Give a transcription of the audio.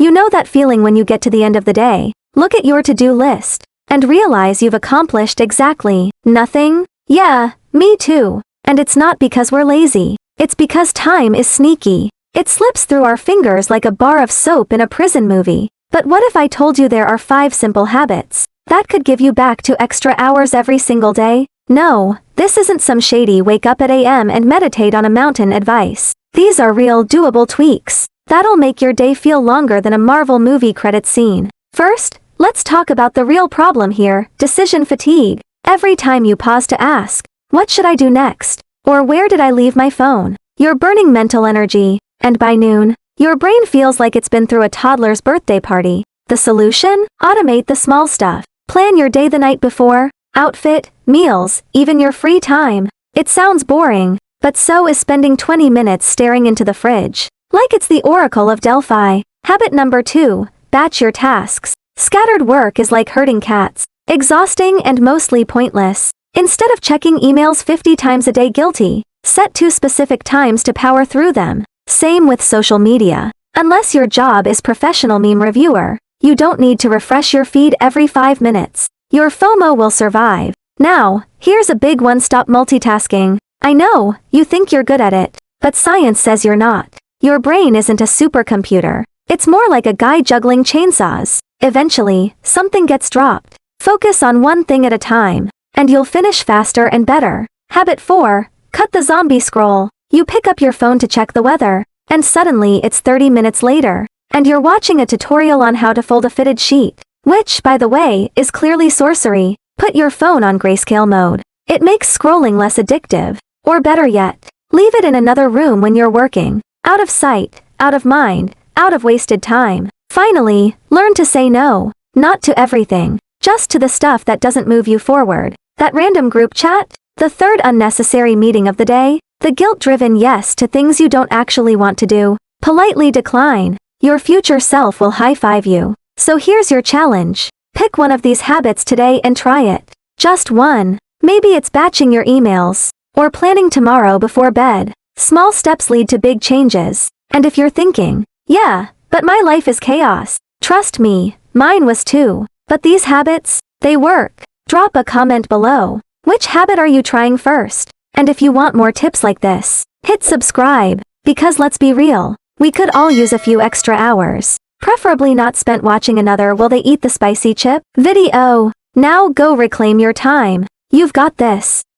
You know that feeling when you get to the end of the day, look at your to-do list, and realize you've accomplished exactly nothing? Yeah, me too. And it's not because we're lazy. It's because time is sneaky. It slips through our fingers like a bar of soap in a prison movie. But what if I told you there are 5 simple habits that could give you back to extra hours every single day? No, this isn't some shady wake up at AM and meditate on a mountain advice. These are real doable tweaks that'll make your day feel longer than a Marvel movie credit scene. First, let's talk about the real problem here, decision fatigue. Every time you pause to ask, what should I do next? Or where did I leave my phone? You're burning mental energy, and by noon, your brain feels like it's been through a toddler's birthday party. The solution? Automate the small stuff. Plan your day the night before, outfit, meals, even your free time. It sounds boring, but so is spending 20 minutes staring into the fridge, like it's the Oracle of Delphi. Habit number 2, batch your tasks. Scattered work is like herding cats, exhausting and mostly pointless. Instead of checking emails 50 times a day guilty, set 2 specific times to power through them. Same with social media. Unless your job is professional meme reviewer, you don't need to refresh your feed every 5 minutes. Your FOMO will survive. Now, here's a big one: stop multitasking. I know, you think you're good at it, but science says you're not. Your brain isn't a supercomputer. It's more like a guy juggling chainsaws. Eventually, something gets dropped. Focus on one thing at a time, and you'll finish faster and better. Habit 4, cut the zombie scroll. You pick up your phone to check the weather, and suddenly it's 30 minutes later, and you're watching a tutorial on how to fold a fitted sheet, which, by the way, is clearly sorcery. Put your phone on grayscale mode. It makes scrolling less addictive. Or better yet, leave it in another room when you're working. Out of sight, out of mind, out of wasted time. Finally, learn to say no. Not to everything, just to the stuff that doesn't move you forward. That random group chat? The third unnecessary meeting of the day? The guilt-driven yes to things you don't actually want to do. Politely decline. Your future self will high-five you. So here's your challenge. Pick one of these habits today and try it. Just one. Maybe it's batching your emails, or planning tomorrow before bed. Small steps lead to big changes. And if you're thinking, yeah, but my life is chaos, trust me, mine was too. But these habits, they work. Drop a comment below. Which habit are you trying first? And if you want more tips like this, hit subscribe, because let's be real, we could all use a few extra hours, preferably not spent watching another "will they eat the spicy chip" video. Now go reclaim your time. You've got this.